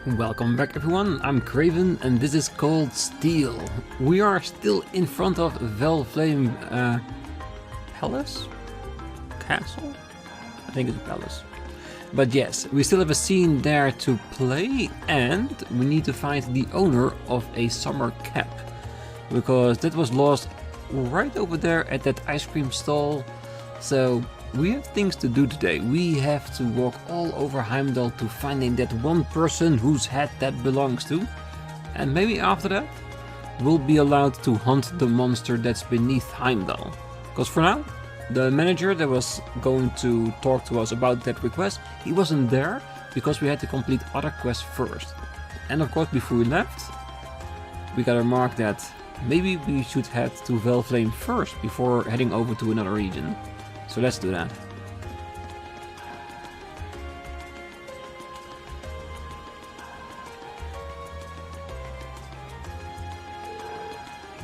Welcome back everyone, I'm Craven and this is called Steel. We are still in front of Valflame Palace? Castle? I think it's a palace. But yes, we still have a scene there to play and we need to find the owner of a summer cap. Because that was lost right over there at that ice cream stall. So we have things to do today. We have to walk all over Heimdall to finding that one person whose head that belongs to. And maybe after that, we'll be allowed to hunt the monster that's beneath Heimdall. Because for now, the manager that was going to talk to us about that request, he wasn't there because we had to complete other quests first. And of course, before we left, we got a remark that maybe we should head to Valflame first before heading over to another region. So let's do that.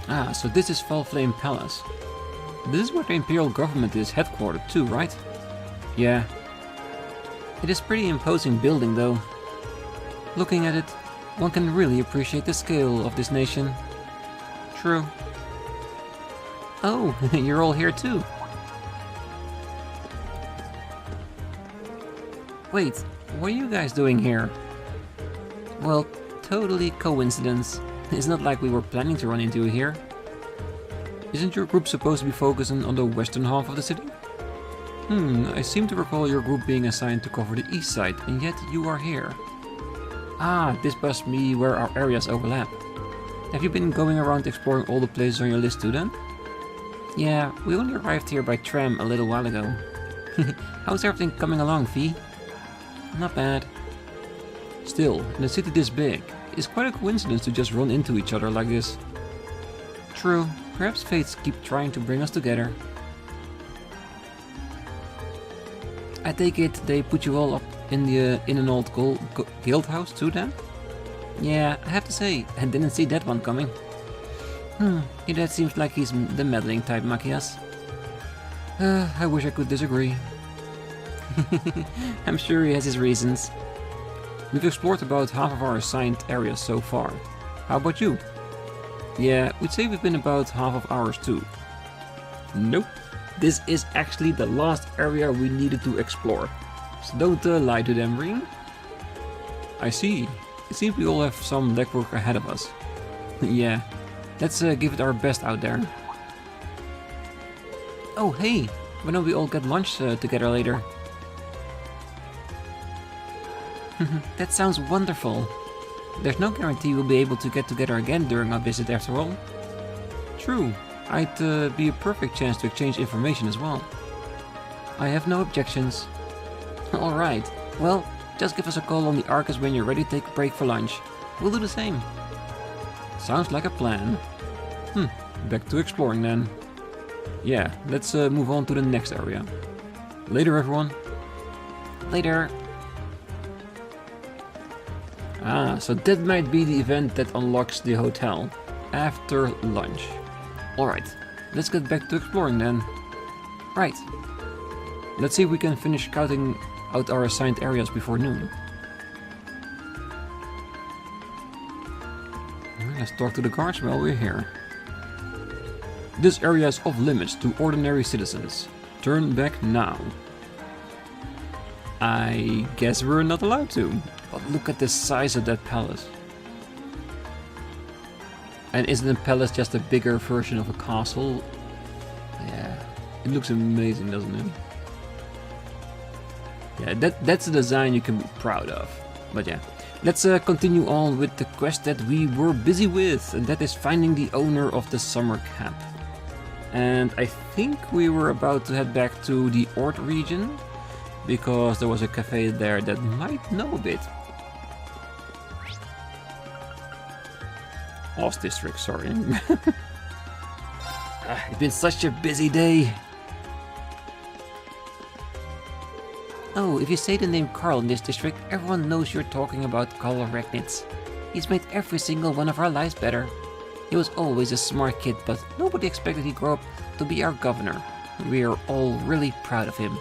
Ah, so this is Valflame Palace. This is where the Imperial government is headquartered too, right? Yeah. It is a pretty imposing building though. Looking at it, one can really appreciate the scale of this nation. True. Oh, you're all here too. Wait, what are you guys doing here? Well, totally coincidence. It's not like we were planning to run into you here. Isn't your group supposed to be focusing on the western half of the city? I seem to recall your group being assigned to cover the east side, and yet you are here. Ah, this must be where our areas overlap. Have you been going around exploring all the places on your list too then? Yeah, we only arrived here by tram a little while ago. How's everything coming along, Fee? Not bad. Still, in a city this big, it's quite a coincidence to just run into each other like this. True, perhaps fates keep trying to bring us together. I take it they put you all up in an old guild house too then? Yeah, I have to say, I didn't see that one coming. Your dad seems like he's the meddling type, Machias. I wish I could disagree. I'm sure he has his reasons. We've explored about half of our assigned areas so far. How about you? Yeah, we'd say we've been about half of ours too. Nope. This is actually the last area we needed to explore. So don't lie to them, Rean. I see. It seems we all have some legwork ahead of us. Yeah, let's give it our best out there. Oh hey, why don't we all get lunch together later? That sounds wonderful. There's no guarantee we'll be able to get together again during our visit after all. True, I'd be a perfect chance to exchange information as well. I have no objections. Alright, well, just give us a call on the Arcus when you're ready to take a break for lunch. We'll do the same. Sounds like a plan. Back to exploring then. Yeah, let's move on to the next area. Later everyone. Later. Ah, so that might be the event that unlocks the hotel. After lunch. Alright, let's get back to exploring then. Right. Let's see if we can finish scouting out our assigned areas before noon. Let's talk to the guards while we're here. This area is off limits to ordinary citizens. Turn back now. I guess we're not allowed to. But look at the size of that palace. And isn't a palace just a bigger version of a castle? Yeah, it looks amazing, doesn't it? Yeah, that's a design you can be proud of. But yeah, let's continue on with the quest that we were busy with, and that is finding the owner of the summer cap. And I think we were about to head back to the Ord region, because there was a cafe there that might know a bit. Lost district, sorry. It's been such a busy day. Oh, if you say the name Carl in this district, everyone knows you're talking about Carl Ragnitz. He's made every single one of our lives better. He was always a smart kid, but nobody expected he'd grow up to be our governor. We are all really proud of him.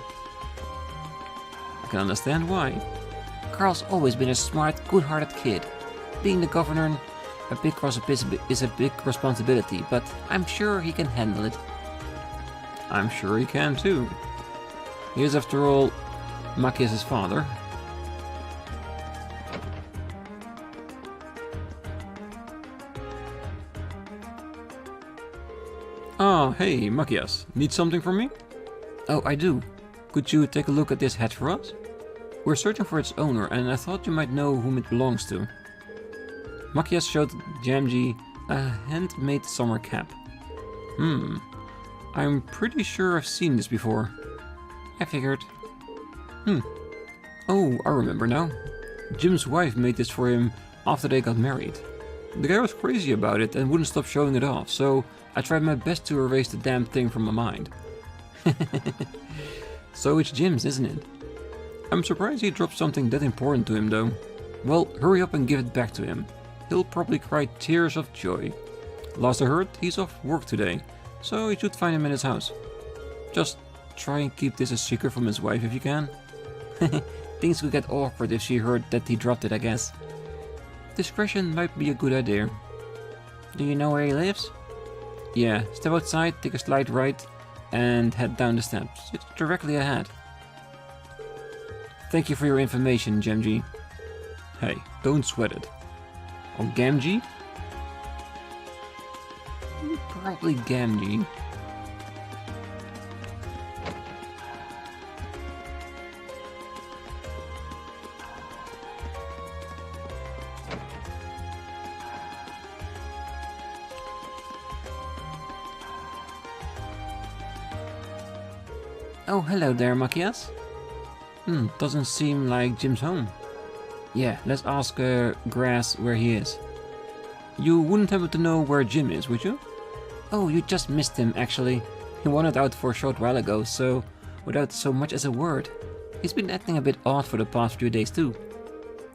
I can understand why. Carl's always been a smart, good-hearted kid. Being the governor is a big responsibility, but I'm sure he can handle it. I'm sure he can too. He is, after all, Machias' father. Ah, hey, Machias. Need something from me? Oh, I do. Could you take a look at this hat for us? We're searching for its owner, and I thought you might know whom it belongs to. Machias showed Jamji a handmade summer cap. I'm pretty sure I've seen this before. I figured. Oh, I remember now. Jim's wife made this for him after they got married. The guy was crazy about it and wouldn't stop showing it off, so I tried my best to erase the damn thing from my mind. So it's Jim's, isn't it? I'm surprised he dropped something that important to him, though. Well, hurry up and give it back to him. He'll probably cry tears of joy. Last I heard, he's off work today, so you should find him in his house. Just try and keep this a secret from his wife if you can. Things could get awkward if she heard that he dropped it, I guess. Discretion might be a good idea. Do you know where he lives? Yeah, step outside, take a slight right, and head down the steps. It's directly ahead. Thank you for your information, Jamji. Hey, don't sweat it. Or Gamji? Probably Gamji. Oh, hello there, Machias. Doesn't seem like Jim's home. Yeah, let's ask Grass where he is. You wouldn't happen to know where Jim is, would you? Oh, you just missed him, actually. He wandered out for a short while ago, so without so much as a word. He's been acting a bit odd for the past few days, too.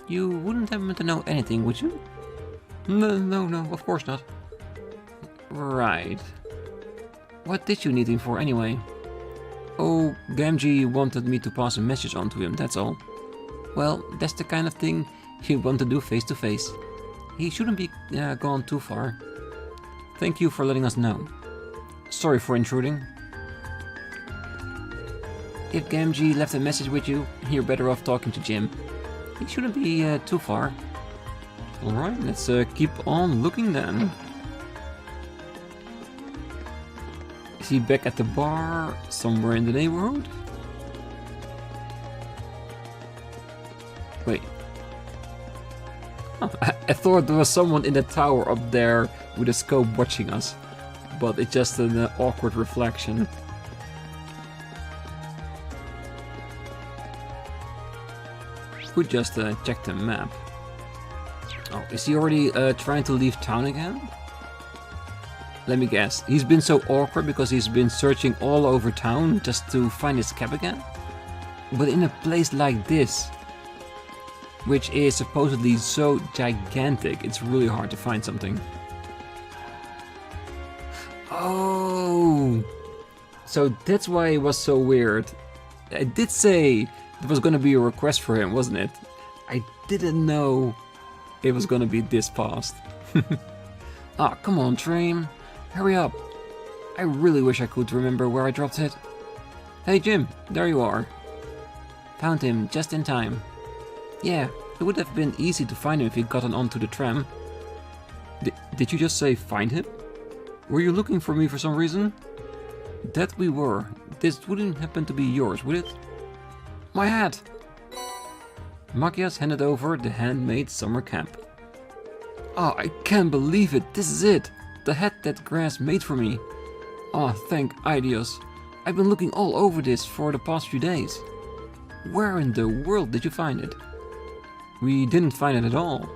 You wouldn't happen to know anything, would you? No, of course not. Right. What did you need him for, anyway? Oh, Gamji wanted me to pass a message on to him, that's all. Well, that's the kind of thing you want to do face to face. He shouldn't be gone too far. Thank you for letting us know. Sorry for intruding. If Gamji left a message with you, you're better off talking to Jim. He shouldn't be too far. Alright, let's keep on looking then. Is he back at the bar somewhere in the neighborhood? Wait. Oh, I thought there was someone in the tower up there with a scope watching us, but it's just an awkward reflection. Could just check the map. Oh, is he already trying to leave town again? Let me guess, he's been so awkward because he's been searching all over town just to find his cap again? But in a place like this, which is supposedly so gigantic, it's really hard to find something. Oh, so that's why it was so weird. I did say there was gonna be a request for him, wasn't it? I didn't know it was gonna be this fast. Ah, come on, train. Hurry up. I really wish I could remember where I dropped it. Hey Jim, there you are. Found him just in time. Yeah, it would have been easy to find him if he'd gotten onto the tram. Did you just say find him? Were you looking for me for some reason? That we were. This wouldn't happen to be yours, would it? My hat! Machias handed over the handmade summer cap. Oh, I can't believe it. This is it. The hat that Grass made for me. Oh, thank Idios. I've been looking all over this for the past few days. Where in the world did you find it? We didn't find it at all.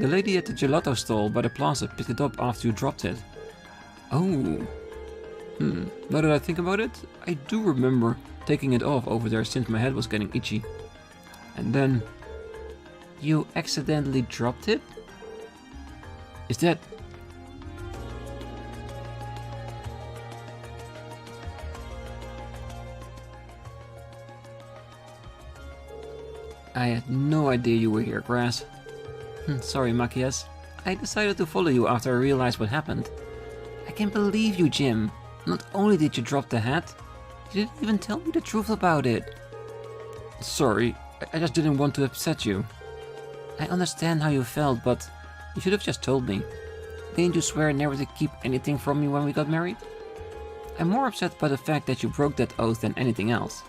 The lady at the gelato stall by the plaza picked it up after you dropped it. Oh. Now that I think about it, I do remember taking it off over there since my head was getting itchy. And then... You accidentally dropped it? Is that... I had no idea you were here, Grass. Sorry, Machias. I decided to follow you after I realized what happened. I can't believe you, Jim. Not only did you drop the hat, you didn't even tell me the truth about it. Sorry, I just didn't want to upset you. I understand how you felt, but you should have just told me. Didn't you swear never to keep anything from me when we got married? I'm more upset by the fact that you broke that oath than anything else.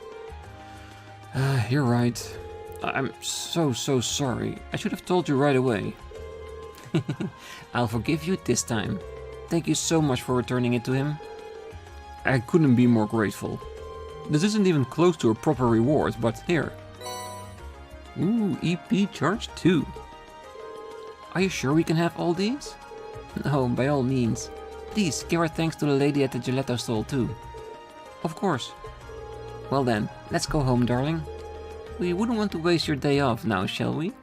You're right. I'm so sorry. I should have told you right away. I'll forgive you this time. Thank you so much for returning it to him. I couldn't be more grateful. This isn't even close to a proper reward, but here. Ooh, EP charge 2. Are you sure we can have all these? No, by all means. Please, give our thanks to the lady at the gelato stall too. Of course. Well then, let's go home, darling. We wouldn't want to waste your day off now, shall we?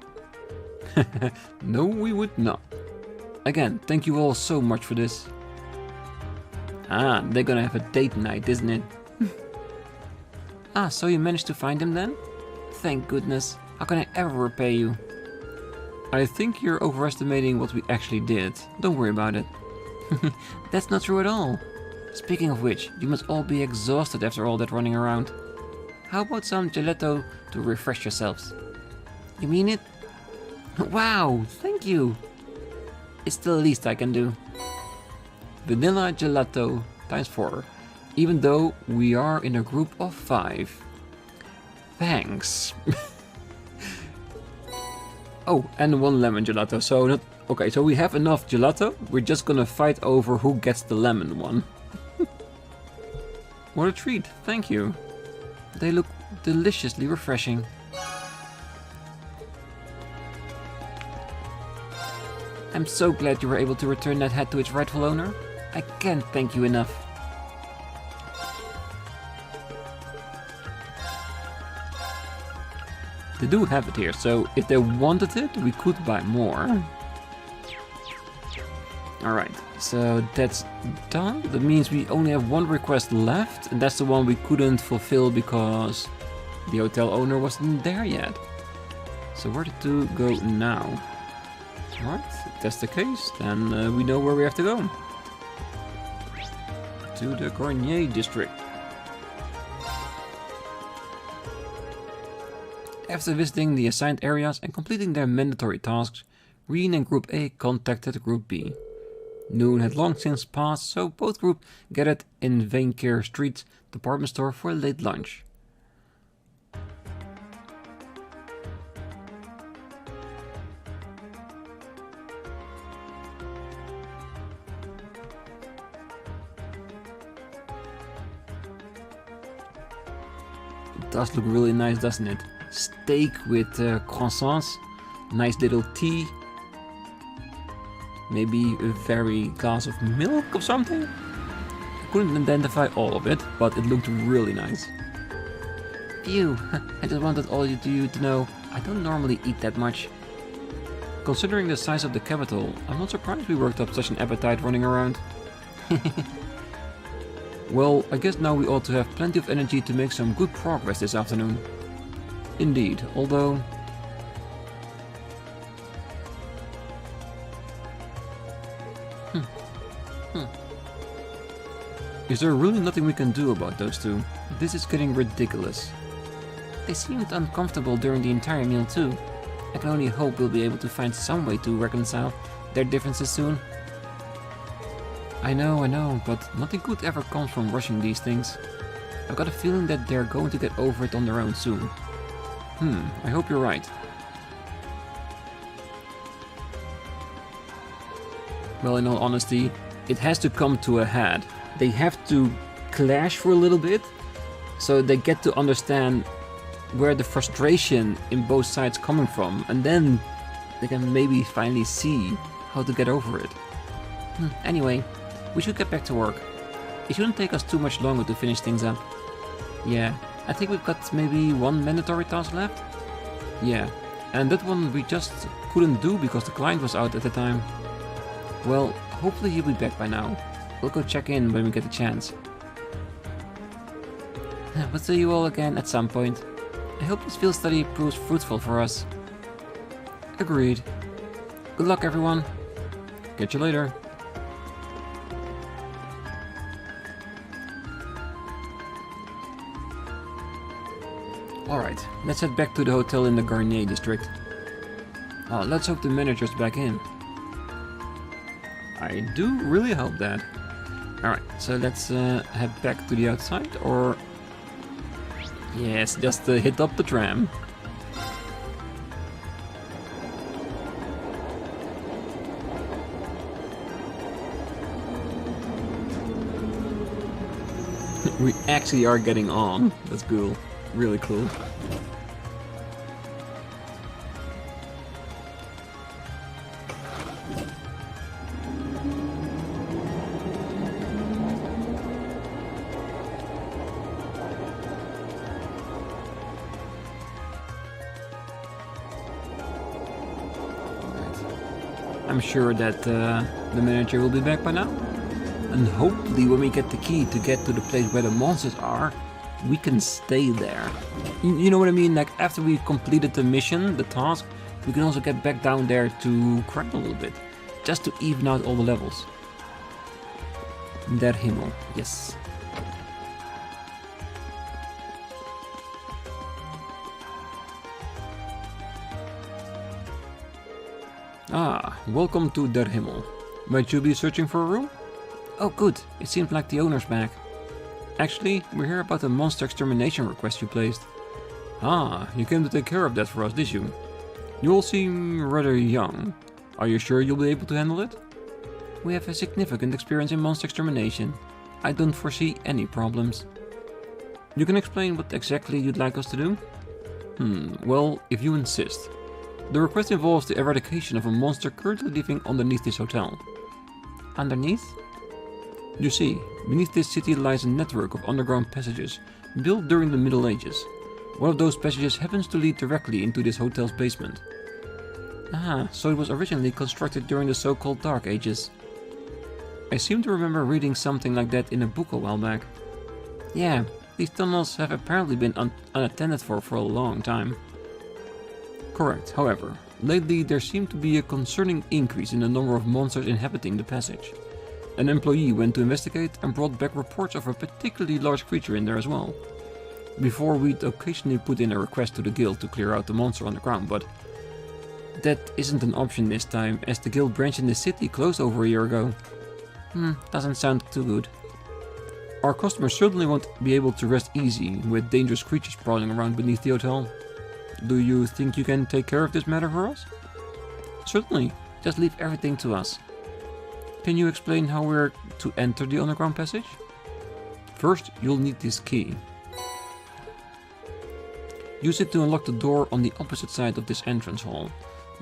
No, we would not. Again, thank you all so much for this. Ah, they're gonna have a date night, isn't it? So you managed to find him then? Thank goodness. How can I ever repay you? I think you're overestimating what we actually did. Don't worry about it. That's not true at all. Speaking of which, you must all be exhausted after all that running around. How about some gelato to refresh yourselves? You mean it? Wow, thank you. It's the least I can do. Vanilla gelato times 4, even though we are in a group of 5. Thanks. Oh, and 1 lemon gelato, so not... Okay, so we have enough gelato, we're just gonna fight over who gets the lemon one. What a treat, thank you. They look deliciously refreshing. I'm so glad you were able to return that hat to its rightful owner. I can't thank you enough. They do have it here, so if they wanted it, we could buy more. Alright, so that's done. That means we only have 1 request left, and that's the one we couldn't fulfill because the hotel owner wasn't there yet. So where to go now? Alright, if that's the case, then we know where we have to go. To the Garnier district. After visiting the assigned areas and completing their mandatory tasks, Rean and Group A contacted Group B. Noon had long since passed, so both groups gathered in Vainkeer Street department store for a late lunch. It does look really nice, doesn't it? Steak with croissants, nice little tea, maybe a very glass of milk or something? I couldn't identify all of it, but it looked really nice. Phew, I just wanted all you to know, I don't normally eat that much. Considering the size of the capital, I'm not surprised we worked up such an appetite running around. Well, I guess now we ought to have plenty of energy to make some good progress this afternoon. Indeed, although... Is there really nothing we can do about those two? This is getting ridiculous. They seemed uncomfortable during the entire meal too. I can only hope we'll be able to find some way to reconcile their differences soon. I know, but nothing good ever comes from rushing these things. I've got a feeling that they're going to get over it on their own soon. I hope you're right. Well, in all honesty, it has to come to a head. They have to clash for a little bit, so they get to understand where the frustration in both sides coming from, and then they can maybe finally see how to get over it. Anyway, we should get back to work. It shouldn't take us too much longer to finish things up. Yeah, I think we've got maybe 1 mandatory task left? Yeah, and that one we just couldn't do because the client was out at the time. Well, hopefully he'll be back by now. We'll go check in when we get a chance. We'll see you all again at some point. I hope this field study proves fruitful for us. Agreed. Good luck, everyone. Catch you later. Alright, let's head back to the hotel in the Garnier district. Oh, let's hope the manager's back in. I do really hope that. Alright, so let's head back to the outside, or... Yes, just hit up the tram. We actually are getting on. That's cool. Really cool. I'm sure that the manager will be back by now. And hopefully when we get the key to get to the place where the monsters are, we can stay there. You know what I mean? Like after we've completed the mission, the task, we can also get back down there to grind a little bit. Just to even out all the levels. Der Himmel, yes. Ah, welcome to Der Himmel. Might you be searching for a room? Oh good, it seems like the owner's back. Actually, we're here about the monster extermination request you placed. Ah, you came to take care of that for us, did you? You all seem rather young. Are you sure you'll be able to handle it? We have a significant experience in monster extermination. I don't foresee any problems. You can explain what exactly you'd like us to do? Well, if you insist. The request involves the eradication of a monster currently living underneath this hotel. Underneath? You see, beneath this city lies a network of underground passages, built during the Middle Ages. One of those passages happens to lead directly into this hotel's basement. Ah, so it was originally constructed during the so-called Dark Ages. I seem to remember reading something like that in a book a while back. Yeah, these tunnels have apparently been unattended for a long time. Correct, however, lately there seemed to be a concerning increase in the number of monsters inhabiting the passage. An employee went to investigate and brought back reports of a particularly large creature in there as well. Before, we'd occasionally put in a request to the guild to clear out the monster underground, but that isn't an option this time, as the guild branch in the city closed over a year ago. Doesn't sound too good. Our customers certainly won't be able to rest easy with dangerous creatures prowling around beneath the hotel. Do you think you can take care of this matter for us? Certainly, just leave everything to us. Can you explain how we're to enter the underground passage? First, you'll need this key. Use it to unlock the door on the opposite side of this entrance hall.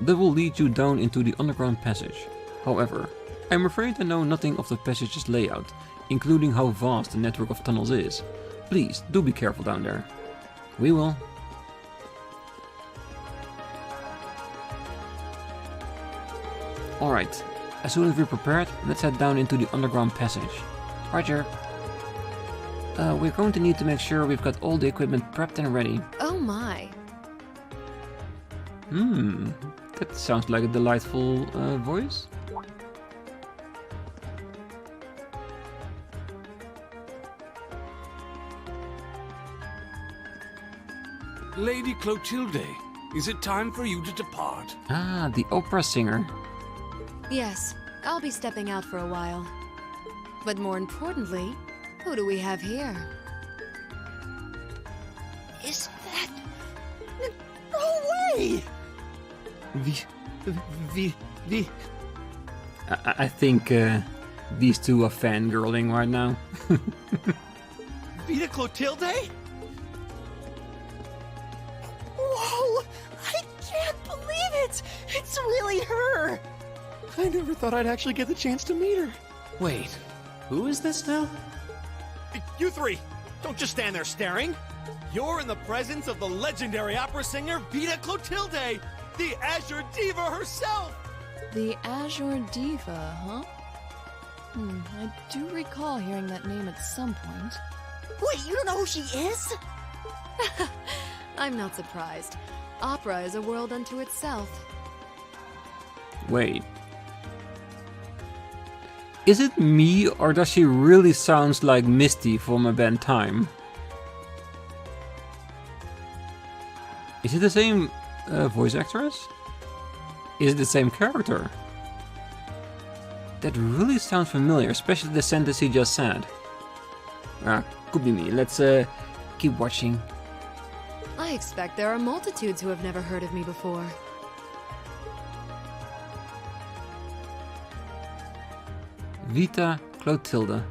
That will lead you down into the underground passage. However, I'm afraid I know nothing of the passage's layout, including how vast the network of tunnels is. Please, do be careful down there. We will. Alright, as soon as we're prepared, let's head down into the underground passage. Roger. We're going to need to make sure we've got all the equipment prepped and ready. Oh my. That sounds like a delightful voice. Lady Clotilde, is it time for you to depart? Ah, the opera singer. Yes, I'll be stepping out for a while. But more importantly, who do we have here? Is that... No way! I think these two are fangirling right now. Vita Clotilde? Whoa! I can't believe it! It's really her! I never thought I'd actually get the chance to meet her. Wait, who is this now? You three, don't just stand there staring. You're in the presence of the legendary opera singer Vita Clotilde, the Azure Diva herself! The Azure Diva, huh? I do recall hearing that name at some point. Wait, you don't know who she is? I'm not surprised. Opera is a world unto itself. Wait. Is it me, or does she really sound like Misty from my band Time? Is it the same voice actress? Is it the same character? That really sounds familiar, especially the sentence he just said. Ah, could be me. Let's keep watching. I expect there are multitudes who have never heard of me before. Vita Clotilde.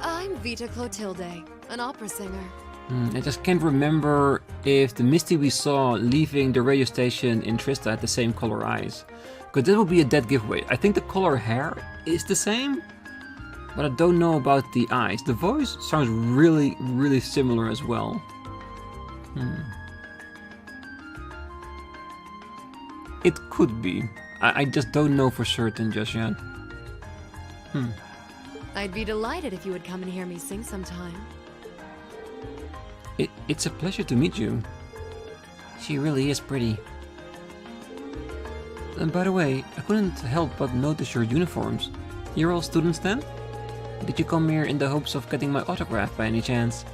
I'm Vita Clotilde, an opera singer. I just can't remember if the Misty we saw leaving the radio station in Trista had the same color eyes. Because that would be a dead giveaway. I think the color hair is the same, but I don't know about the eyes. The voice sounds really, really similar as well. It could be. I just don't know for certain just yet. I'd be delighted if you would come and hear me sing sometime. It's a pleasure to meet you. She really is pretty. And by the way, I couldn't help but notice your uniforms. You're all students then? Did you come here in the hopes of getting my autograph by any chance?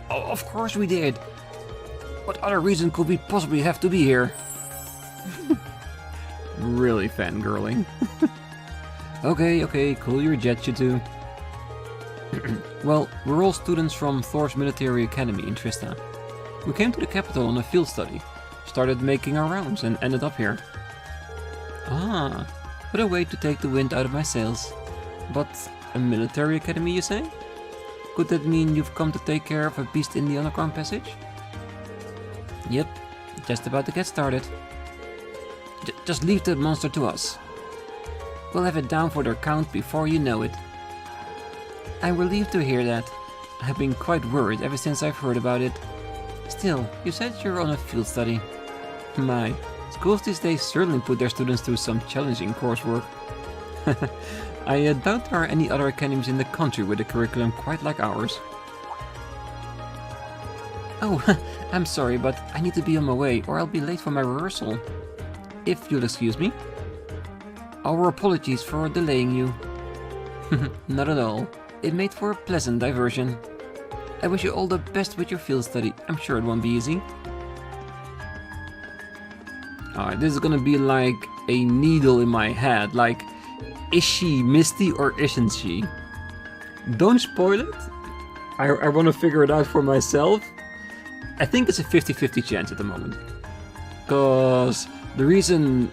Oh, of course we did! What other reason could we possibly have to be here? Really fangirling. Okay, cool your jets, you two. Well, we're all students from Thors Military Academy in Trista. We came to the capital on a field study, started making our rounds and ended up here. Ah, what a way to take the wind out of my sails. But a military academy, you say? Could that mean you've come to take care of a beast in the underground passage? Yep, just about to get started. Just leave the monster to us. We'll have it down for their count before you know it. I'm relieved to hear that. I've been quite worried ever since I've heard about it. Still, you said you're on a field study. My, schools these days certainly put their students through some challenging coursework. I doubt there are any other academies in the country with a curriculum quite like ours. Oh, I'm sorry, but I need to be on my way or I'll be late for my rehearsal. If you'll excuse me. Our apologies for delaying you. Not at all. It made for a pleasant diversion. I wish you all the best with your field study. I'm sure it won't be easy. Alright, this is gonna be like a needle in my head. Like, is she Misty or isn't she? Don't spoil it. I want to figure it out for myself. I think it's a 50-50 chance at the moment. Because the reason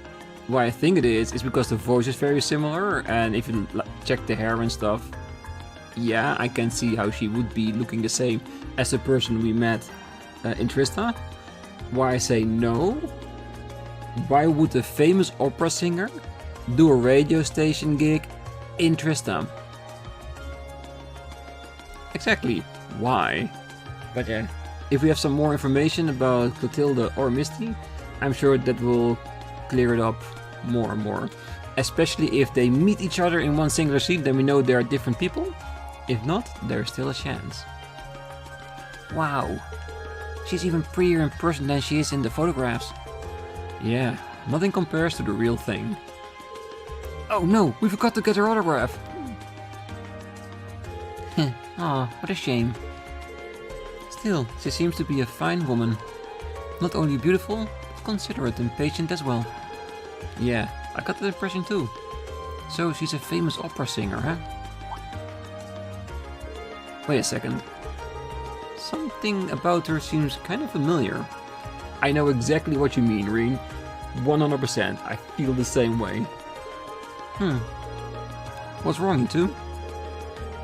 why I think it is because the voice is very similar, and if you check the hair and stuff, yeah, I can see how she would be looking the same as the person we met in Trista. Why I say no? Why would a famous opera singer do a radio station gig in Trista? Exactly, why? But yeah, if we have some more information about Clotilde or Misty, I'm sure that will clear it up more and more. Especially if they meet each other in one singular scene, then we know they are different people. If not, there's still a chance. Wow, she's even prettier in person than she is in the photographs. Yeah, nothing compares to the real thing. Oh no, we forgot to get her autograph. Aw, what a shame. Still, she seems to be a fine woman. Not only beautiful, but considerate and patient as well. Yeah, I got that impression too. So she's a famous opera singer, huh? Wait a second. Something about her seems kind of familiar. I know exactly what you mean, Rean. 100%. I feel the same way. What's wrong, you two?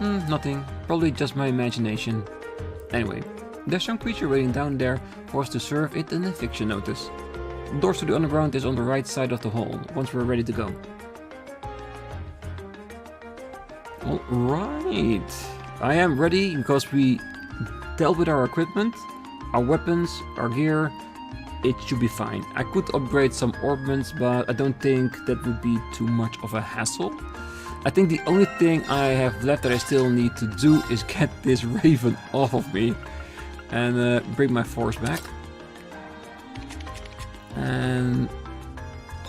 Nothing. Probably just my imagination. Anyway, there's some creature waiting down there for us to serve it an eviction notice. The doors to the underground is on the right side of the hall, once we're ready to go. Alright. I am ready because we dealt with our equipment, our weapons, our gear. It should be fine. I could upgrade some ornaments, but I don't think that would be too much of a hassle. I think the only thing I have left that I still need to do is get this raven off of me. and bring my force back. And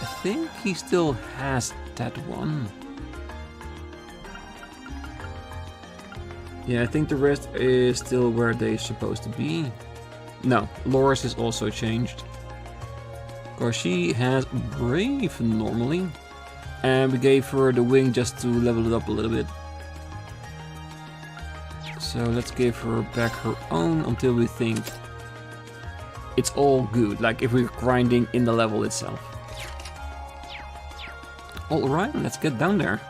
I think he still has that one. Yeah, I think the rest is still where they're supposed to be. No, Loris is also changed. Because she has Brave normally. And we gave her the wing just to level it up a little bit. So let's give her back her own until we think it's all good. Like if we're grinding in the level itself. Alright, let's get down there.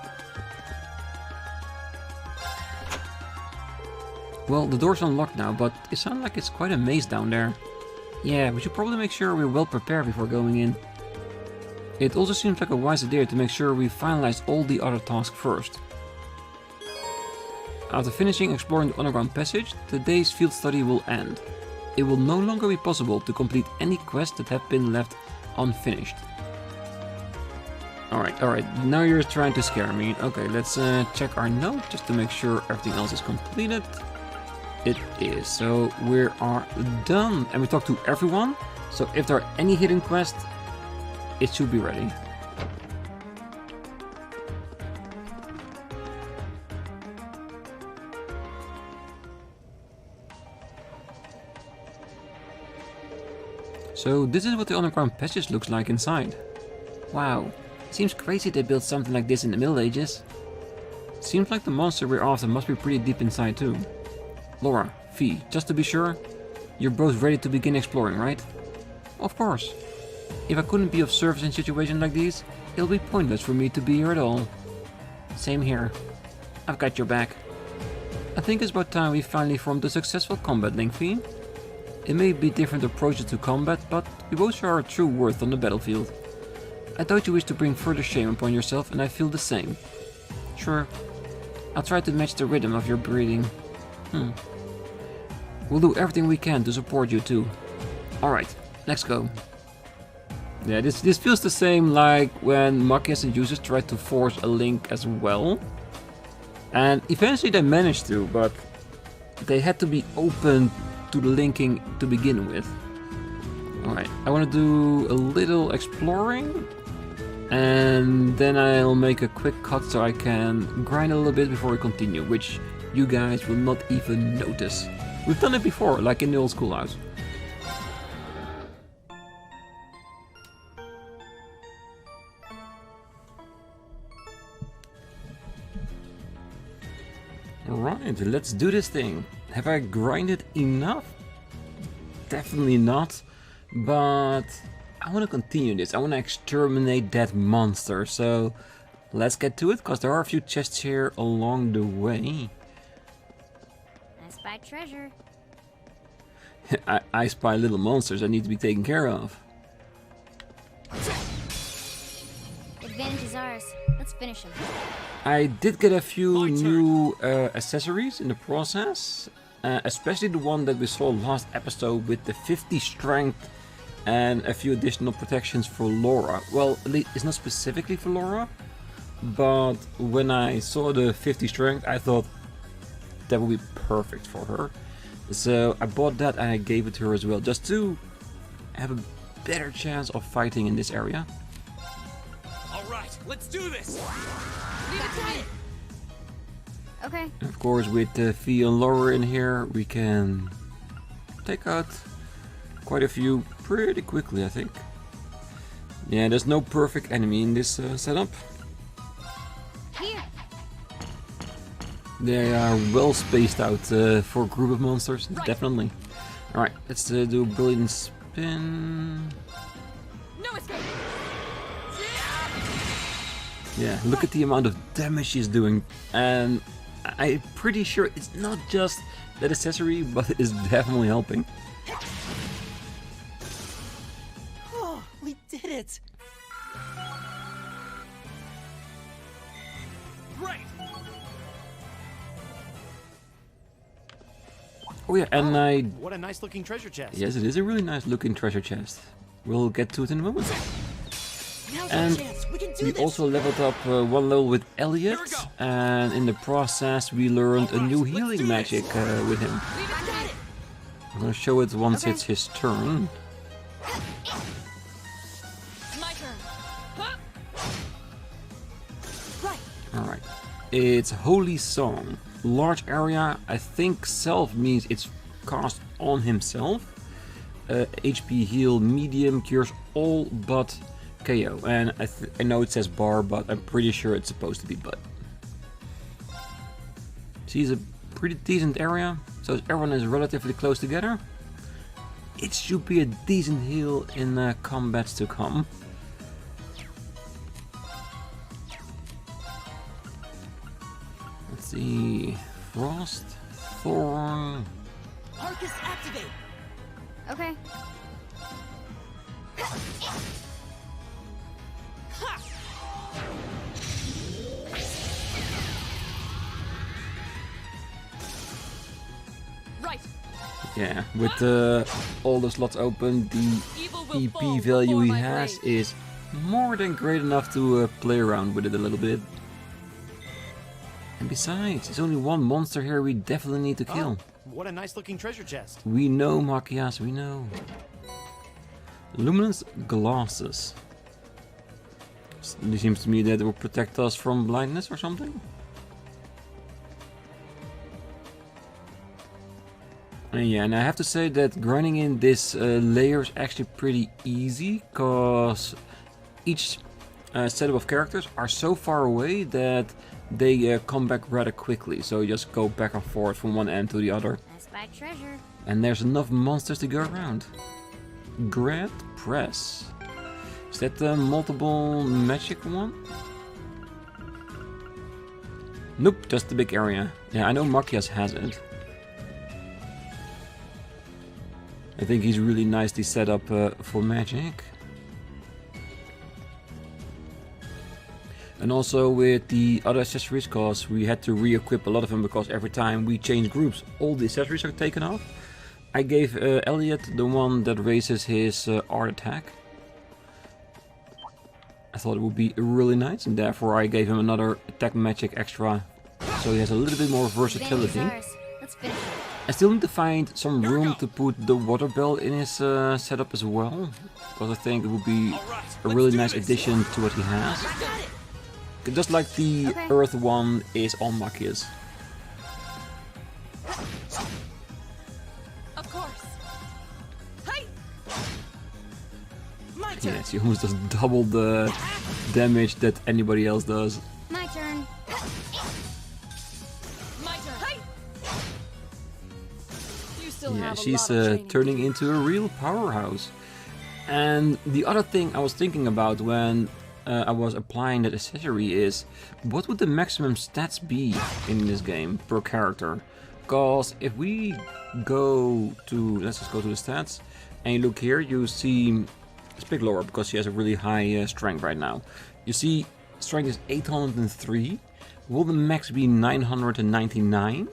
Well, the door's unlocked now, but it sounds like it's quite a maze down there. Yeah, we should probably make sure we're well prepared before going in. It also seems like a wise idea to make sure we finalize all the other tasks first. After finishing exploring the underground passage, today's field study will end. It will no longer be possible to complete any quests that have been left unfinished. Alright, now you're trying to scare me. Okay, let's check our note just to make sure everything else is completed. It is, so we are done. And we talked to everyone, so if there are any hidden quests, it should be ready. So this is what the underground passage looks like inside. Wow, seems crazy they built something like this in the Middle Ages. Seems like the monster we're after must be pretty deep inside too. Laura, Fee, just to be sure, you're both ready to begin exploring, right? Of course. If I couldn't be of service in situations like these, it'll be pointless for me to be here at all. Same here. I've got your back. I think it's about time we finally formed a successful combat link, Fee. It may be different approaches to combat, but we both show our true worth on the battlefield. I doubt you wish to bring further shame upon yourself, and I feel the same. Sure. I'll try to match the rhythm of your breathing. We'll do everything we can to support you too. Alright, let's go. Yeah, this feels the same like when Machias and users tried to force a link as well. And eventually they managed to, but they had to be open to the linking to begin with. Alright, I want to do a little exploring. And then I'll make a quick cut so I can grind a little bit before we continue, which you guys will not even notice. We've done it before, like in the old schoolhouse. Alright, let's do this thing. Have I grinded enough? Definitely not, but I want to continue this. I want to exterminate that monster, so let's get to it, because there are a few chests here along the way. I spy treasure. I spy little monsters that need to be taken care of. Advantage is ours. Let's finish him. I did get a few new accessories in the process, especially the one that we saw last episode with the 50 strength and a few additional protections for Laura. Well, at least it's not specifically for Laura, but when I saw the 50 strength, I thought that would be perfect for her. So I bought that and I gave it to her as well, just to have a better chance of fighting in this area. Alright, let's do this! Okay. And of course, with Fee and Laura in here, we can take out quite a few pretty quickly, I think. Yeah, there's no perfect enemy in this setup. Here. They are well spaced out for a group of monsters, definitely. Alright, let's do a brilliant spin. No escape. Yeah, look at the amount of damage she's doing. And I'm pretty sure it's not just that accessory, but it's definitely helping. Oh, we did it! Great! Oh yeah, and What a nice looking treasure chest. yes, it is a really nice looking treasure chest. We'll get to it in a moment. Now's And our chance. We can do we this. also leveled up one level with Elliot, and in the process we learned a new healing magic with him. I'm gonna show it once Okay. it's his turn. My turn. Alright. It's Holy Song. Large area, I think self means it's cast on himself. HP heal medium, cures all but KO. And I know it says bar, but I'm pretty sure it's supposed to be but. See, it's a pretty decent area, so everyone is relatively close together. It should be a decent heal in combats to come. Let's see, Frost, Thorn. Arcus activate! Okay. Right. Yeah, with all the slots open, the Evil will fall EP value before he my has blade. is more than great enough to play around with it a little bit. And besides, there's only one monster here we definitely need to kill. What a nice looking treasure chest. We know, Machias, we know. Luminous glasses. It seems to me that it will protect us from blindness or something. Yeah, and I have to say that grinding in this layer is actually pretty easy, because each setup of characters are so far away that they come back rather quickly. So you just go back and forth from one end to the other. I spy treasure. And there's enough monsters to go around. Grand Press. Is that the multiple magic one? Nope, just the big area. Yeah, I know Machias has it. I think he's really nicely set up for magic. And also with the other accessories, because we had to re-equip a lot of them, because every time we change groups, all the accessories are taken off. I gave Elliot the one that raises his art attack. I thought it would be really nice, and therefore I gave him another attack magic extra, so he has a little bit more versatility. Advantage is ours. Let's finish it. I still need to find some room to put the water bell in his setup as well, because I think it would be a really nice addition to what he has. Just like the Okay. earth one is on Machias. Of course. Hey. My turn! Yes, he almost does double the damage that anybody else does. My turn. My turn. Hey. You still Yeah, have a she's lot of training. turning into a real powerhouse. And the other thing I was thinking about when I was applying that accessory is, what would the maximum stats be in this game per character? Because if we go to, let's just go to the stats, and you look here, you see, it's a bit lower because she has a really high strength right now. You see strength is 803. Will the max be 999?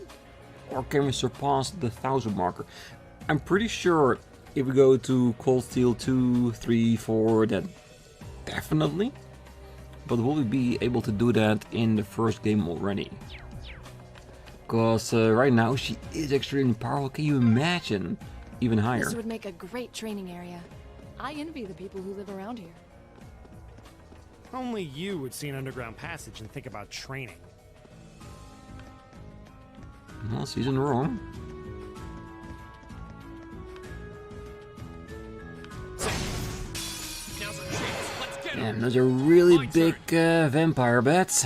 Or can we surpass the 1000 marker? I'm pretty sure if we go to Cold Steel 2, 3, 4, then definitely. But will we be able to do that in the first game already? Because right now she is extremely powerful. Can you imagine? Even higher. This would make a great training area. I envy the people who live around here. Only you would see an underground passage and think about training. Well, she's in the wrong. Now's our chance. Let's get him. And those are really big vampire bats.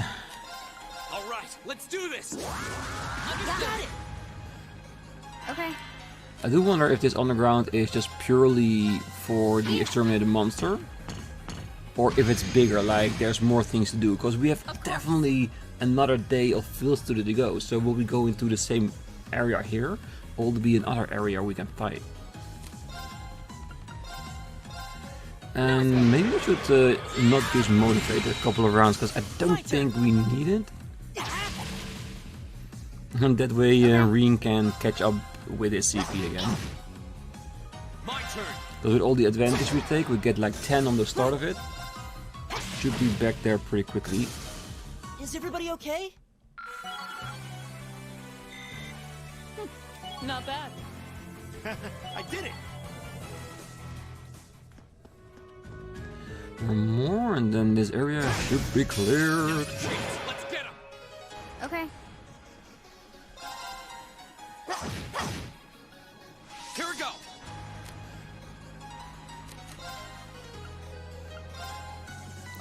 All right, let's do this. Got it! Okay. I do wonder if this underground is just purely for the exterminated monster, or if it's bigger, like there's more things to do, because we have definitely another day of field study to go. So will we go into the same area here, or will it be another area we can fight? And maybe we should not use motivate a couple of rounds, because I don't think we need it. And that way Rean can catch up with his CP again. My turn. Because with all the advantage we take, we get like 10 on the start of it. Should be back there pretty quickly. Is everybody okay? Not bad. I did it! One more, and then this area should be cleared. Let's get him! Okay. Here we go!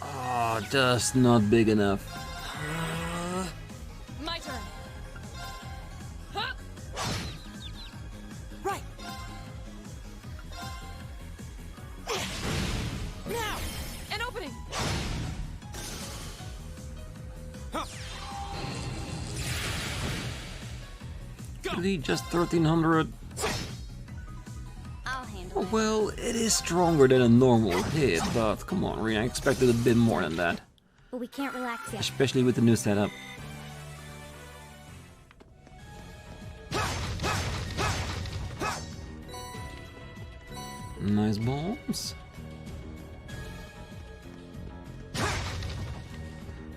Oh, just not big enough. My turn. Huh? Right. Now. An opening. Really, just 1300? I'll handle Oh, it. well, it is stronger than a normal hit, but come on, Rean, I expected a bit more than that. But we can't relax yet. Especially with the new setup. Nice bombs.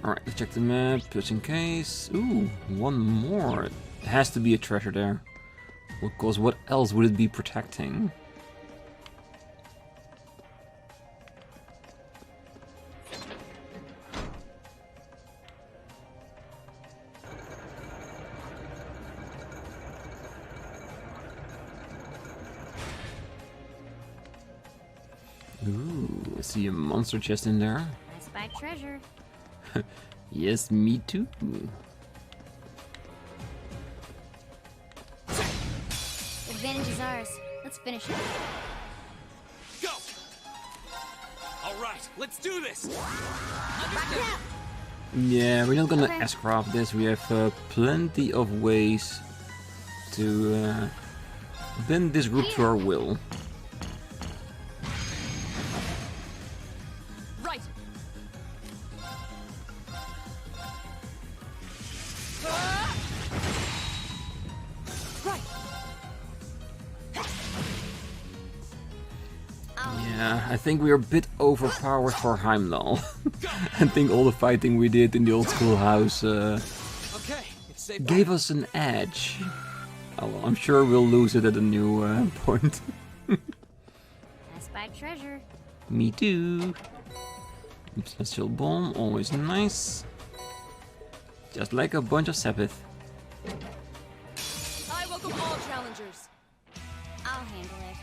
Alright, let's check the map, just in case. Ooh, one more. It has to be a treasure there. Because what else would it be protecting? Ooh, I see a monster chest in there. I spy treasure. Yes, me too. Advantage is ours. Let's finish it. Go! Alright, let's do this! Yeah, we're not gonna Okay. S-craft this. We have plenty of ways to bend this group to our will. Right. Right. Yeah, I think we are a bit overpowered for Heimdall. I think all the fighting we did in the old schoolhouse Okay, it's safe. gave us an edge. Oh, well, I'm sure we'll lose it at a new point. I spy treasure. Me too. Celestial bomb, always nice. Just like a bunch of Sabbath. I welcome all challengers. I'll handle it.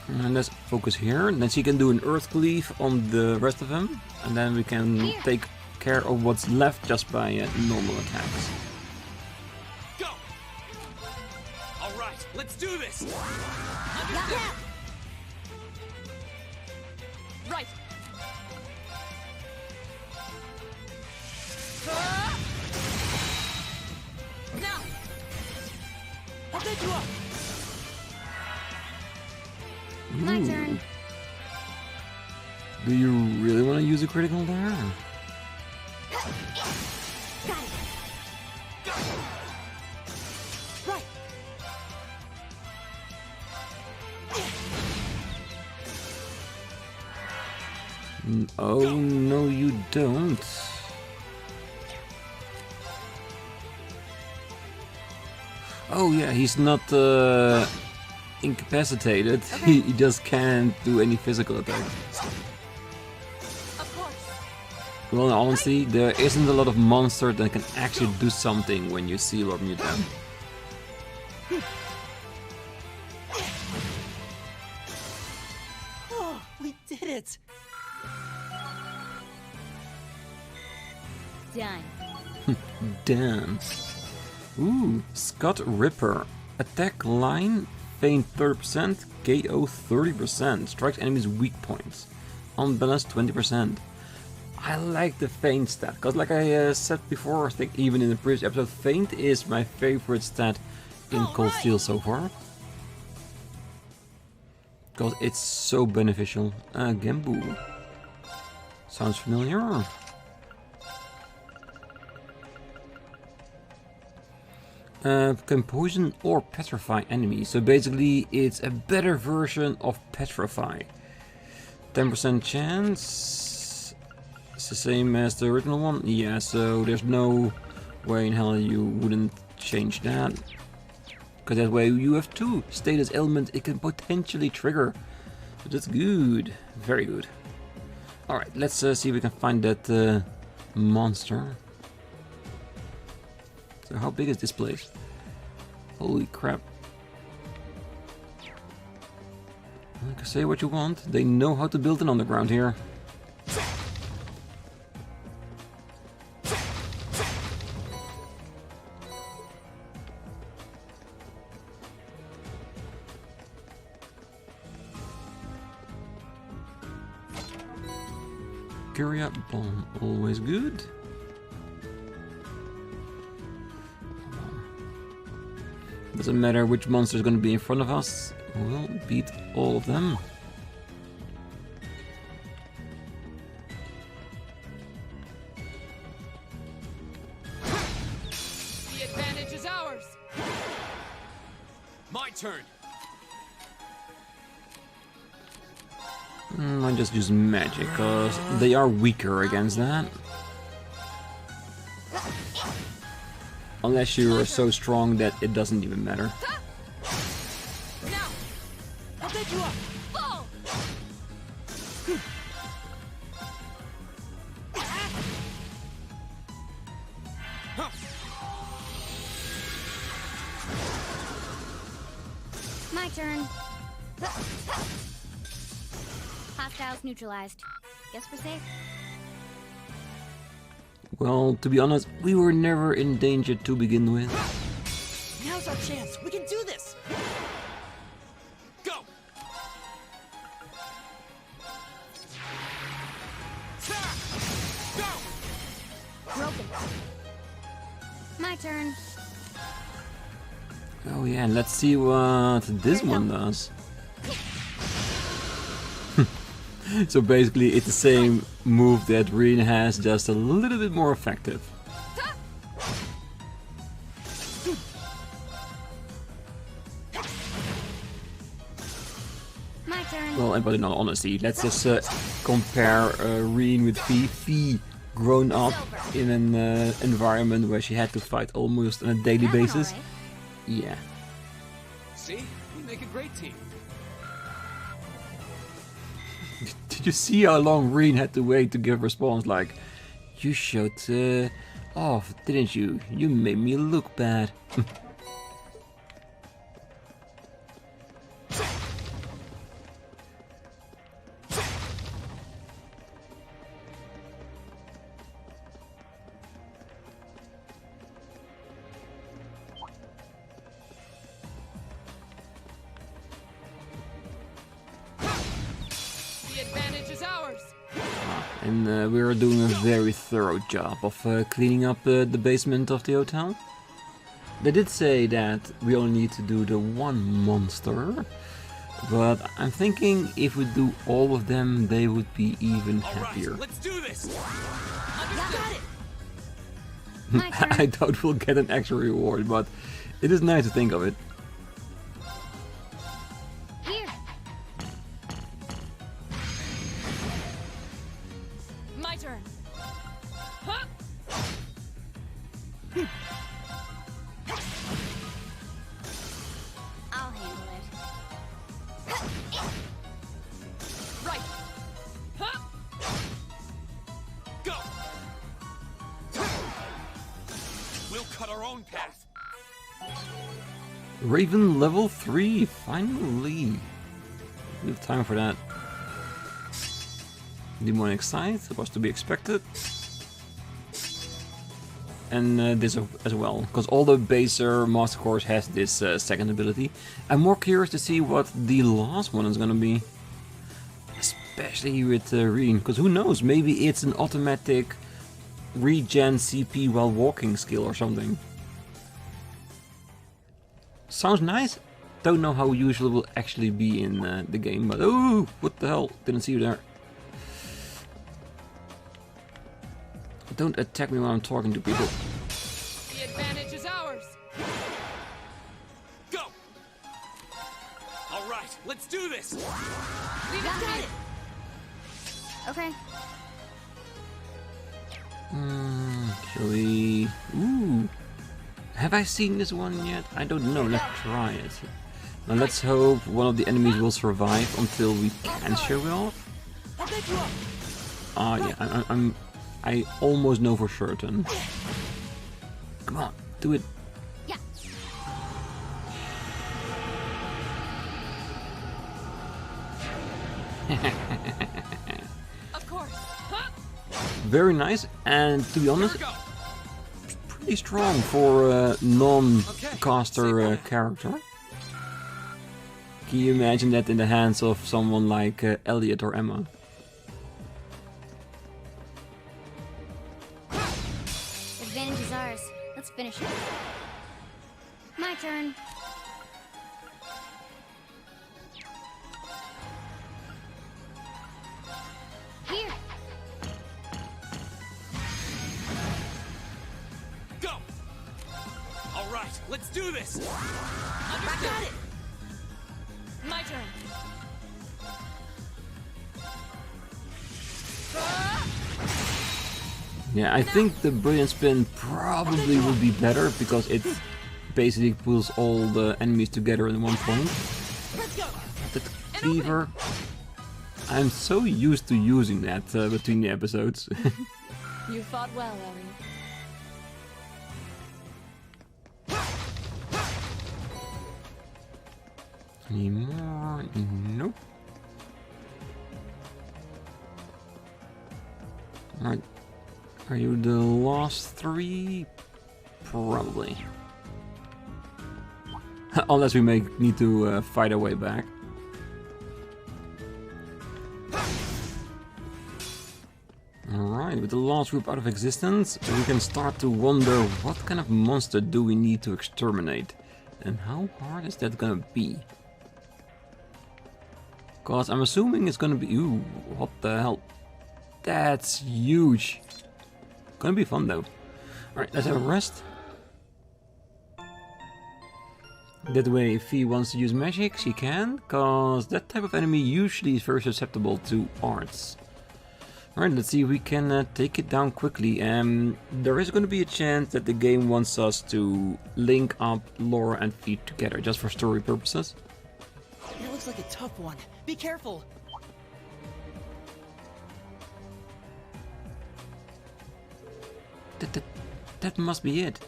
And let's focus here. And then she can do an earth cleave on the rest of them. And then we can take care of what's left just by normal attacks. Go! Alright, let's do this! Right. Now. I'll take you up. My Ooh. turn. Do you really want to use a critical there? Got it. Right. Oh, no you don't. Oh yeah, he's not incapacitated. He just can't do any physical attack. Of course. Well, in honesty, there isn't a lot of monster that can actually do something when you seal or mute them. Oh, we did it. Done. Damn. Ooh, Scott Ripper. Attack line, feint 30%, KO 30%, strikes enemies weak points. Unbalanced 20%. I like the feint stat, because like I said before, I think even in the previous episode, feint is my favorite stat in Cold Steel so far. Because it's so beneficial. Gembu. Sounds familiar. Can poison or petrify enemies. So basically it's a better version of petrify. 10% chance. It's the same as the original one. Yeah, so there's no way in hell you wouldn't change that. Because that way you have 2 status elements it can potentially trigger. So that's good. Very good. Alright, let's see if we can find that monster. So how big is this place? Holy crap. You can say what you want. They know how to build an underground here. Curia bomb, always good. Doesn't matter which monster is going to be in front of us, we'll beat all of them. The advantage is ours. My turn. I just use magic, because they are weaker against that. Unless you are so strong that it doesn't even matter. Now, I'll take you up. fall. My turn. Hostiles neutralized. Guess we're safe. Well, to be honest, we were never in danger to begin with. Now's our chance. We can do this. Go. Go. Broken. My turn. Oh yeah, let's see what this one does. So basically it's the same move that Rean has, just a little bit more effective. My turn. Well, but in all honesty, let's just compare Rean with Fi. Grown up in an environment where she had to fight almost on a daily basis. Alright. Yeah. See? We make a great team. Did you see how long Rean had to wait to give a response? Like, you showed off, didn't you? You made me look bad. And we are doing a very thorough job of cleaning up the basement of the hotel. They did say that we only need to do the one monster, but I'm thinking if we do all of them, they would be even happier. All right, let's do this. Got it. My turn. I doubt we'll get an extra reward, but it is nice to think of it. Here. My turn. Huh? I'll handle it. Right. Huh? Go. We'll cut our own path. Raven level 3, finally. We have time for that. Demonic Scythe was to be expected. And this as well, because all the baser Master Course has this second ability. I'm more curious to see what the last one is gonna be. Especially with Rean, because who knows, maybe it's an automatic regen CP while walking skill or something. Sounds nice. Don't know how usual it will actually be in the game, but oh, what the hell, didn't see you there. Don't attack me while I'm talking to people. The advantage is ours. Go. All right, let's do this. Leave it to me. Okay. Shall we... Ooh. Have I seen this one yet? I don't know. Let's try it. Now let's hope one of the enemies will survive until we can show it off. I'll pick you up. Ah, yeah. I almost know for certain. Come on, do it. Yeah. Of course. Very nice, and to be honest, pretty strong for a non-caster character. Can you imagine that in the hands of someone like Elliot or Emma? Advantage is ours. Let's finish it. My turn. Here. Go! All right, let's do this! I got it. My turn. Yeah, I think the Brilliant Spin probably would be better because it basically pulls all the enemies together in one point. Let's go. The Cleaver, I'm so used to using that between the episodes. You fought well, Ellie. Any more? Nope. Alright. Are you the last three? Probably. Unless we need to fight our way back. Alright, with the last group out of existence, we can start to wonder what kind of monster do we need to exterminate? And how hard is that gonna be? Cause I'm assuming it's gonna be... Ooh, what the hell? That's huge. Gonna be fun though. Alright, let's have a rest. That way, if he wants to use magic, she can, cause that type of enemy usually is very susceptible to arts. Alright, let's see if we can take it down quickly. There is going to be a chance that the game wants us to link up Laura and Fee together, just for story purposes. That looks like a tough one. Be careful. That must be it.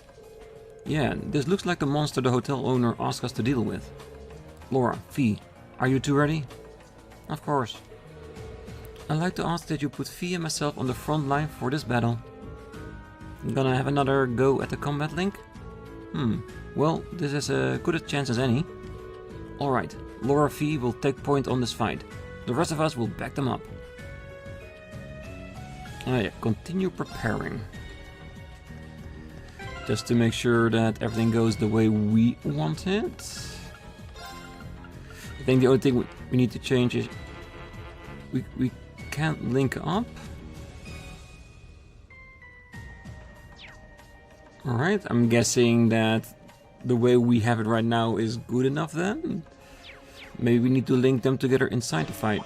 Yeah, this looks like the monster the hotel owner asked us to deal with. Laura, Fee, are you two ready? Of course. I'd like to ask that you put Fee and myself on the front line for this battle. Gonna have another go at the combat link? Well, this is as good a chance as any. Alright, Laura Fee will take point on this fight. The rest of us will back them up. Oh yeah, continue preparing. Just to make sure that everything goes the way we want it. I think the only thing we need to change is we can't link up. Alright, I'm guessing that the way we have it right now is good enough then. Maybe we need to link them together inside the fight.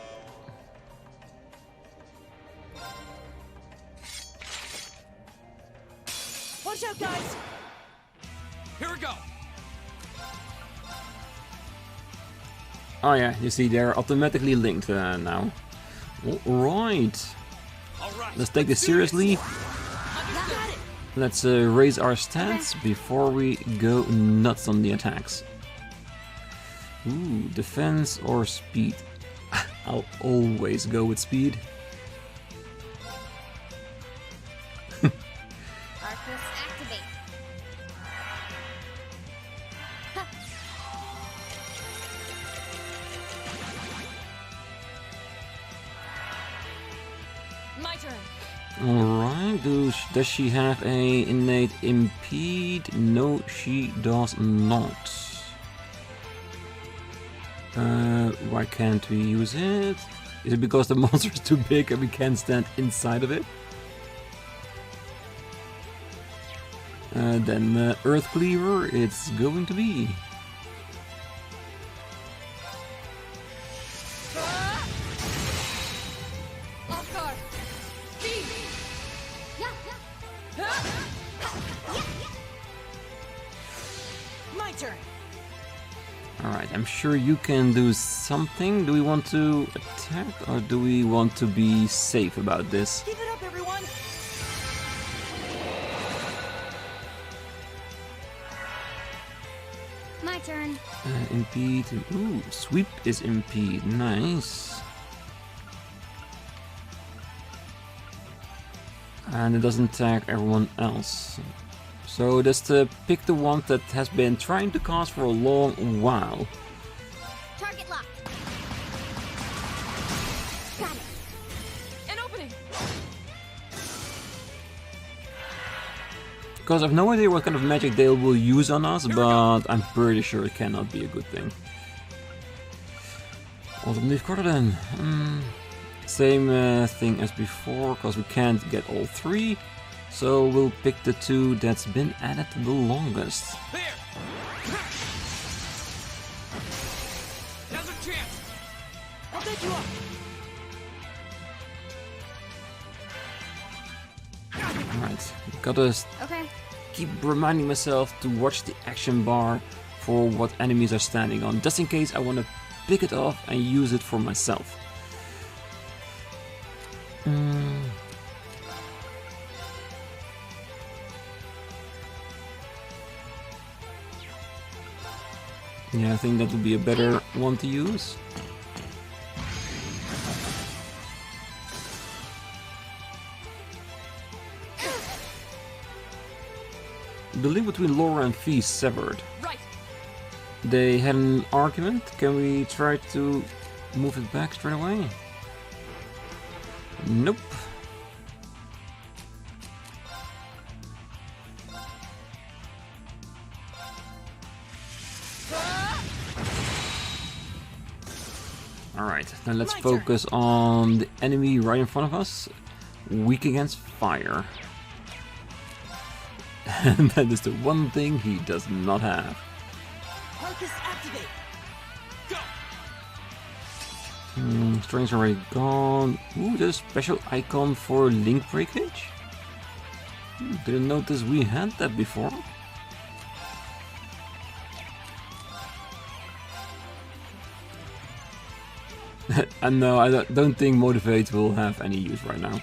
Watch out, guys. Here we go! Oh yeah, you see they're automatically linked now. Alright. Let's take this seriously. Let's raise our stats before we go nuts on the attacks. Ooh, defense or speed? I'll always go with speed. Arcus activate. My turn. Alright, does she have a innate impede? No, she does not. Why can't we use it? Is it because the monster is too big and we can't stand inside of it? Then Earth Cleaver, it's going to be. turn. Alright, I'm sure you can do something. Do we want to attack or do we want to be safe about this? Keep it up, everyone. My turn. Impede. Ooh, sweep is impede. Nice. And it doesn't attack everyone else. So just pick the one that has been trying to cast for a long while. Target locked. Got it. An opening. Because I've no idea what kind of magic they will use on us, but I'm pretty sure it cannot be a good thing. Autumn Leaf Quarter then. Same thing as before, because we can't get all three. So we'll pick the two that's been added the longest. There! Now's our chance! I'll take you up. Alright, gotta Okay. keep reminding myself to watch the action bar for what enemies are standing on, just in case I want to pick it off and use it for myself. Yeah, I think that would be a better one to use. The link between Laura and Fee severed. Right. They had an argument. Can we try to move it back straight away? Nope. Alright, now let's focus on the enemy right in front of us. Weak against fire. And that is the one thing he does not have. Arcus activate. Go. Strength's already gone. Ooh, there's a special icon for link breakage. Didn't notice we had that before. And no, I don't think Motivate will have any use right now.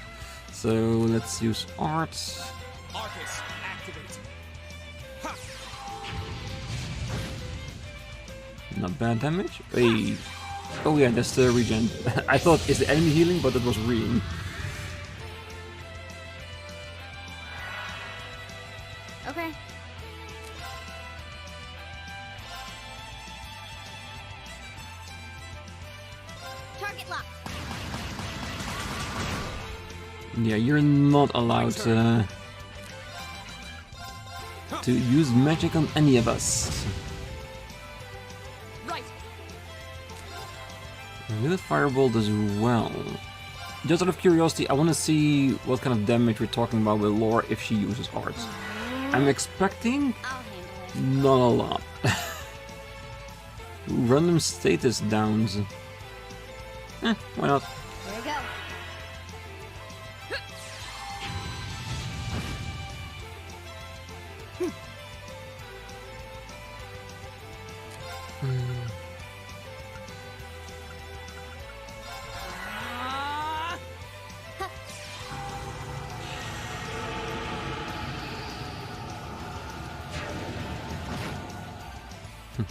So let's use Art. Arcus, activate. Ha! Not bad damage. Hey. Oh yeah, that's the regen. I thought it's the enemy healing, but it was Rean. Okay. Target locked. Yeah, you're not allowed to use magic on any of us. Right. With a Firebolt as well. Just out of curiosity, I want to see what kind of damage we're talking about with Laura if she uses Art. I'm expecting I'll handle it. not a lot. Random status downs. Why not? Here we go.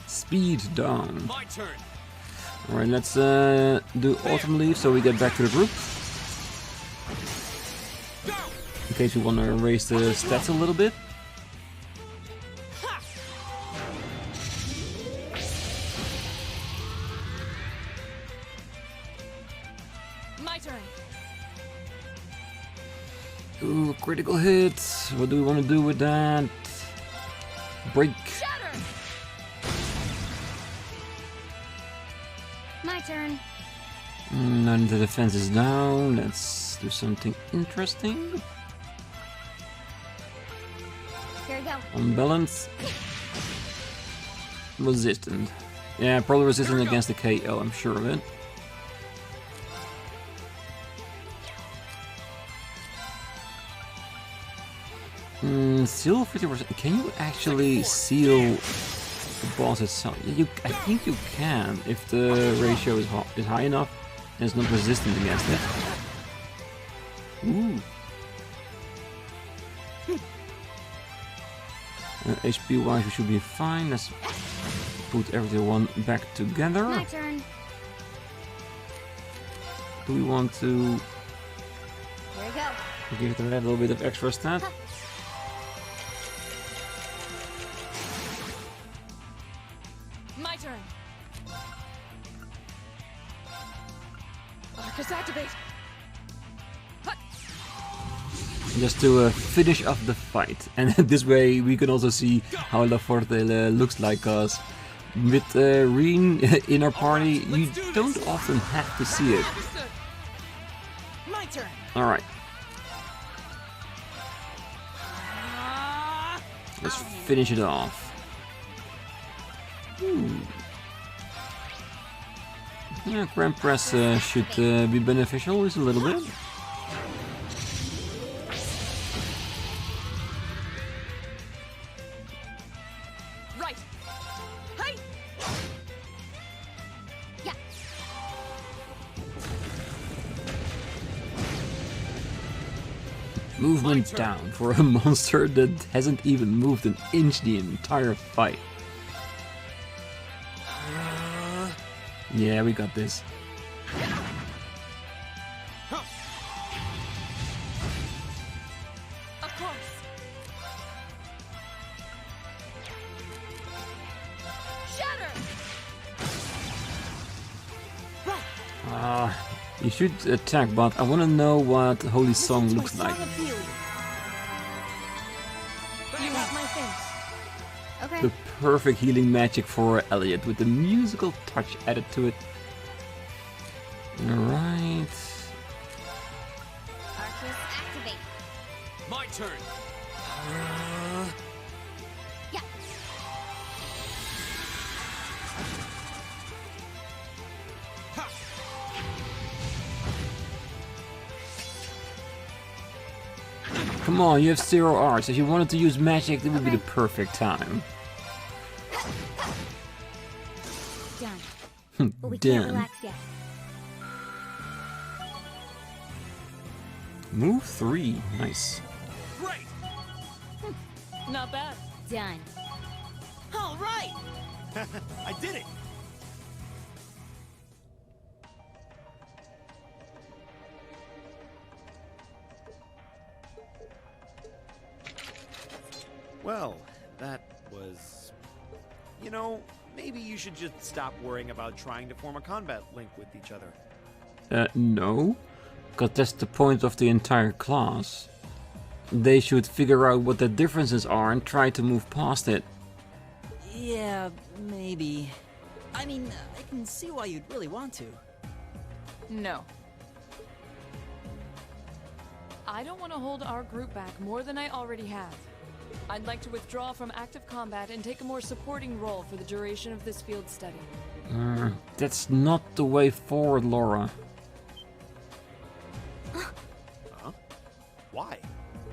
Speed down. My turn. Alright, let's do Autumn Leaf so we get back to the group. Go! In case you want to raise the stats a little bit. My turn. Ooh, critical hit. What do we want to do with that? Break. Shatter. My turn. Now the defense is down. Let's do something interesting. Here we go. On balance. Resistant. Yeah, probably resistant against the KO, I'm sure of it. Seal 50%. Can you actually seal the boss itself. I think you can if the ratio is high enough and it's not resistant against it. Ooh. HP wise we should be fine. Let's put everyone back together. My turn. Do we want to Here we go. give it a little bit of extra stat? My turn. Arcus activate. Just to finish off the fight, and this way we can also see how La Forte looks like, cause with Rean in our party you don't often have to see it. My turn. Alright, let's finish it off. Yeah, Grand Press should be beneficial just a little bit. Right. Hey. Yeah. Movement down for a monster that hasn't even moved an inch the entire fight. Yeah, we got this. Of course. Shatter. You should attack, but I want to know what Holy Song looks like. You have my thanks. Okay. The perfect healing magic for Elliot with the musical touch added to it. Alright. Arcus activate. My turn. Yeah. Come on, you have 0 arts. If you wanted to use magic, it would be the perfect time. Done. But we can't Done. relax yet. Move 3. Nice. Great. Not bad. Done. All right. I did it. Well, that was... You know, maybe you should just stop worrying about trying to form a combat link with each other. No. Because that's the point of the entire class. They should figure out what the differences are and try to move past it. Yeah, maybe. I mean, I can see why you'd really want to. No. I don't want to hold our group back more than I already have. I'd like to withdraw from active combat and take a more supporting role for the duration of this field study. That's not the way forward, Laura. Huh? Why?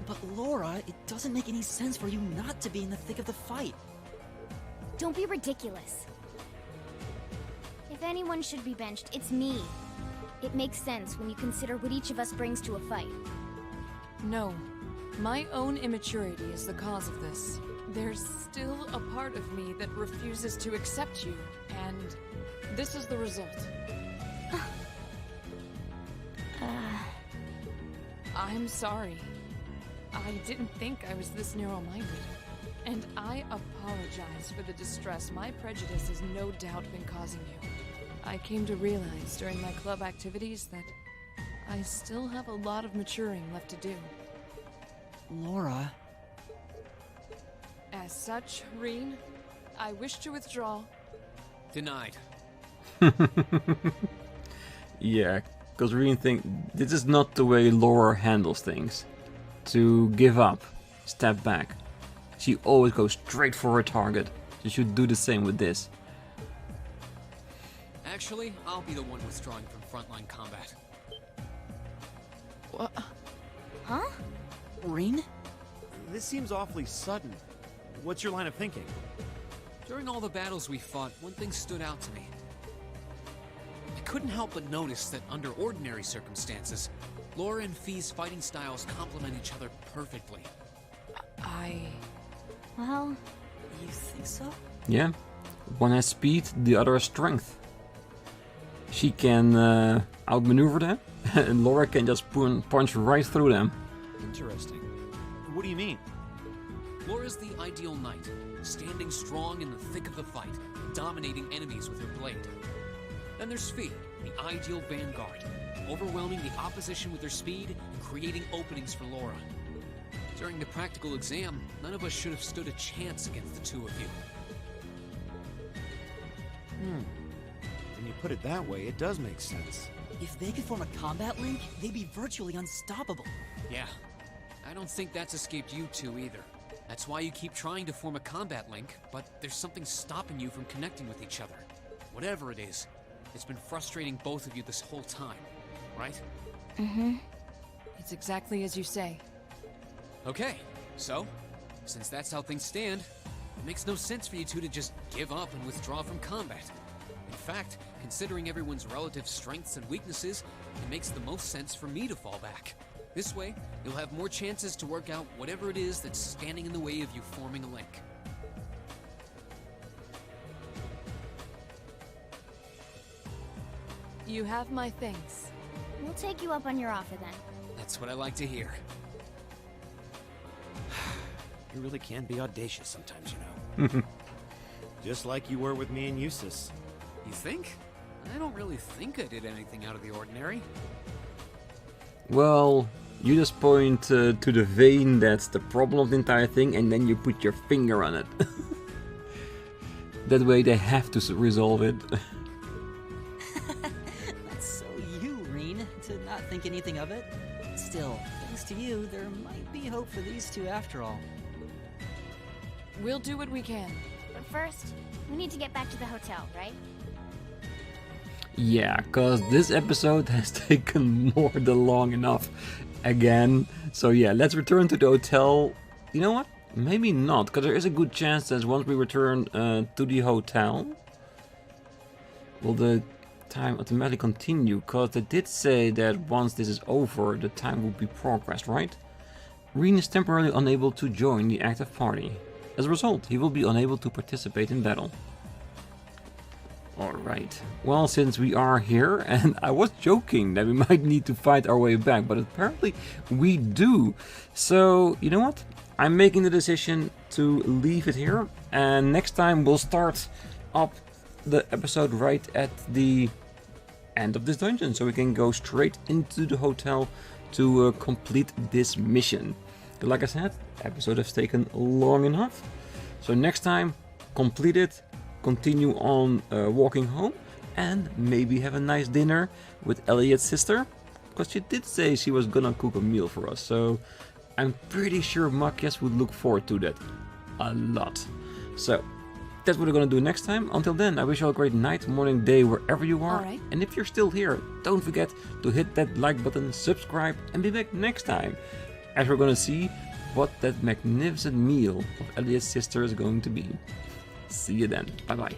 But Laura, it doesn't make any sense for you not to be in the thick of the fight. Don't be ridiculous. If anyone should be benched, it's me. It makes sense when you consider what each of us brings to a fight. No. My own immaturity is the cause of this. There's still a part of me that refuses to accept you, and this is the result. I'm sorry. I didn't think I was this narrow-minded. And I apologize for the distress my prejudice has no doubt been causing you. I came to realize during my club activities that I still have a lot of maturing left to do. Laura... As such, Rean, I wish to withdraw. Denied. Yeah, because Rean think this is not the way Laura handles things. To give up, step back. She always goes straight for her target. You should do the same with this. Actually, I'll be the one withdrawing from frontline combat. What? Huh? Rean? This seems awfully sudden. What's your line of thinking? During all the battles we fought, one thing stood out to me. I couldn't help but notice that under ordinary circumstances, Laura and Fee's fighting styles complement each other perfectly. Well, You think so? Yeah. One has speed, the other has strength. She can outmaneuver them, and Laura can just punch right through them. Interesting. What do you mean? Laura's the ideal knight, standing strong in the thick of the fight, dominating enemies with her blade. Then there's Fee, the ideal vanguard, overwhelming the opposition with her speed and creating openings for Laura. During the practical exam, none of us should have stood a chance against the two of you. When you put it that way, it does make sense. If they could form a combat link, they'd be virtually unstoppable. Yeah, I don't think that's escaped you two either. That's why you keep trying to form a combat link, but there's something stopping you from connecting with each other. Whatever it is, it's been frustrating both of you this whole time, right? Mm-hmm. It's exactly as you say. Okay, so, since that's how things stand, it makes no sense for you two to just give up and withdraw from combat. In fact, considering everyone's relative strengths and weaknesses, it makes the most sense for me to fall back. This way, you'll have more chances to work out whatever it is that's standing in the way of you forming a link. You have my things. we'll take you up on your offer then. That's what I like to hear. You really can be audacious sometimes, you know. Just like you were with me and Eustace. You think? I don't really think I did anything out of the ordinary. Well, you just point to the vein that's the problem of the entire thing, and then you put your finger on it. That way they have to resolve it. That's so you, Rean, to not think anything of it. Still, thanks to you, there might be hope for these two after all. We'll do what we can. But first, we need to get back to the hotel, right? Yeah, cause this episode has taken more than long enough again. So yeah, let's return to the hotel. You know what? Maybe not, because there is a good chance that once we return to the hotel, will the time automatically continue? Because they did say that once this is over, the time will be progressed, right? Rean is temporarily unable to join the active party. As a result, he will be unable to participate in battle. Alright, well, since we are here, and I was joking that we might need to fight our way back, but apparently we do. So, you know what? I'm making the decision to leave it here, and next time we'll start up the episode right at the end of this dungeon, so we can go straight into the hotel to complete this mission. But like I said, the episode has taken long enough, so next time, complete it, continue on walking home, and maybe have a nice dinner with Elliot's sister, because she did say she was gonna cook a meal for us, so I'm pretty sure Machias would look forward to that a lot. So that's what we're gonna do next time. Until then, I wish you all a great night, morning, day, wherever you are. Alright. And if you're still here, don't forget to hit that like button, subscribe, and be back next time, as we're gonna see what that magnificent meal of Elliot's sister is going to be. See you then. Bye bye.